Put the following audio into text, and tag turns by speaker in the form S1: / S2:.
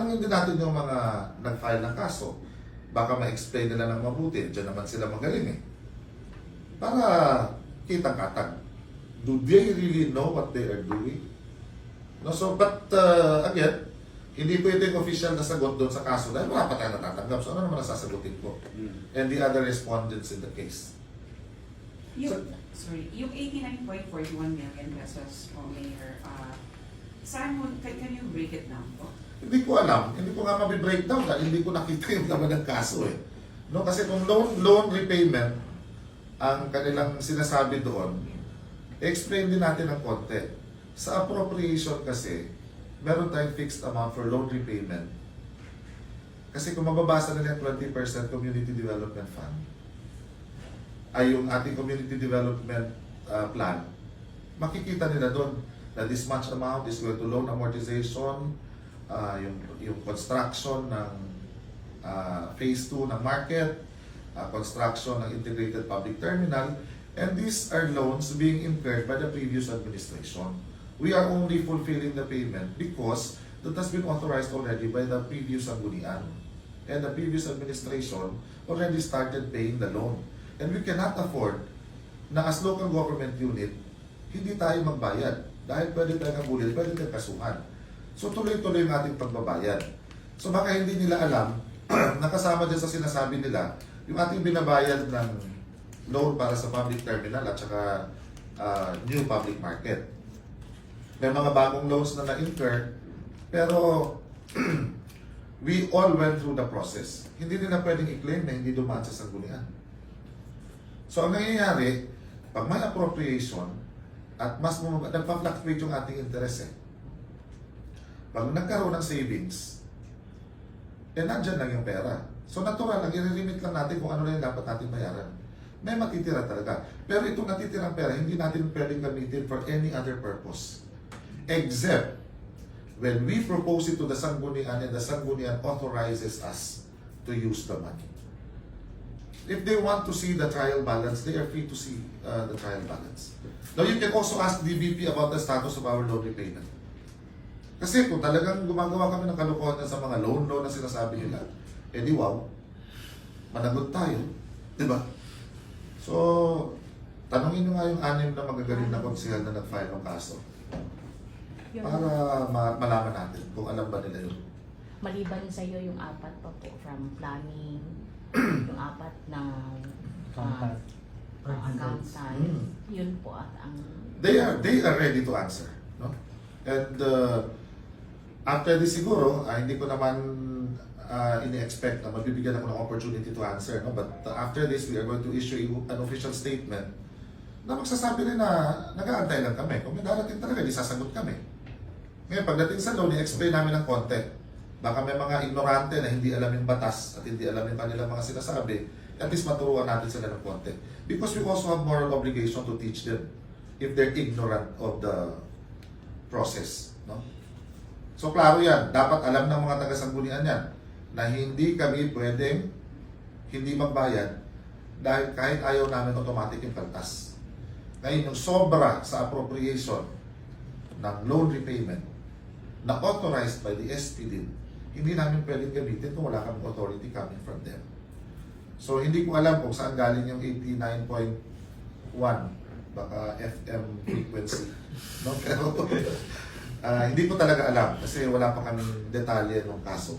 S1: tanongin din natin yung mga nag-file ng kaso. Baka ma-explain nila ng mabuti. Diyan naman sila magaling eh. Para kitang-katag. Do they really know what they are doing? No, so, but again, hindi po ito yung official na sagot doon sa kaso dahil wala pa tayo natatanggap. So, ano naman ang sasagutin ko? And the other respondents in the case.
S2: Yung 89.41 million pesos po, Mayor, saan mo, can you break it down po?
S1: Hindi ko alam. Hindi ko nga mabibreakdown dahil hindi ko nakita yung laman ng kaso eh. No, kasi kung loan repayment ang kanilang sinasabi doon, explain din natin ng konti. Sa appropriation kasi, meron tayong fixed amount for loan repayment. Kasi kung mababasa nila yung 20% Community Development Fund, ay yung ating Community Development Plan, makikita nila doon na this much amount is going to loan amortization, yung construction ng phase 2 ng market, construction ng integrated public terminal, and these are loans being incurred by the previous administration. We are only fulfilling the payment because that has been authorized already by the previous Sanggunian. And the previous administration already started paying the loan. And we cannot afford na as local government unit, hindi tayo magbayad. Dahil pwede tayong kabulil, pwede tayong kasuhan. So tuloy-tuloy yung ating pagbabayad. So baka hindi nila alam, nakasama dyan sa sinasabi nila, yung ating binabayad ng loan para sa public terminal at saka new public market. May mga bagong loans na na-incur, pero we all went through the process. Hindi nila pwedeng i-claim na hindi dumaan sa sanggunian. So ang nangyayari, pag may appropriation, at mas nagpa-fluctuate yung ating interest eh. Pag nagkaroon ng savings, nandyan lang yung pera. So natural lang, i-remit lang natin kung ano na yung dapat natin bayaran. May matitira talaga. Pero itong natitirang pera, hindi natin pwedeng gamitin for any other purpose. Except when we propose it to the Sanggunian and the Sanggunian authorizes us to use the money. If they want to see the trial balance, they are free to see the trial balance. Now, you can also ask DBP about the status of our loan repayment. Kasi kung talagang gumagawa kami ng kalokohan sa mga loan na sinasabi nila, di wow, managot tayo. Diba? So, tanongin nyo nga yung 6 na magagaling na konsehal na nag-file ng kaso. Para malaman natin kung alam ba nila yun.
S3: Maliban sa iyo yung 4 pa po from planning, yung 4 na accountant, yun po at ang...
S1: They are ready to answer. No? And after this siguro, hindi ko naman ini-expect na magbibigyan ako ng opportunity to answer. No? But after this, we are going to issue an official statement na magsasabi rin na nag-aantay lang kami. Kung may darating talaga, di sasagot kami. Ngayon, pagdating sa loan, i-explain namin ng konti. Baka may mga ignorante na hindi alam yung batas at hindi alam yung kanilang mga sinasabi, at least maturuan natin sila ng konti. Because we also have moral obligation to teach them if they're ignorant of the process. No? So, klaro yan. Dapat alam ng mga taga-sanggunian yan na hindi kami pwedeng hindi magbayad dahil kahit ayaw namin automatic yung kaltas. Ngayon, yung sobra sa appropriation ng loan repayment na authorized by the SPD, hindi namin pwedeng gamitin kung wala kaming authority coming from them. So, hindi ko alam kung saan galing yung 89.1, baka FM frequency. No? Pero hindi ko talaga alam kasi wala pa kaming detalye ng kaso.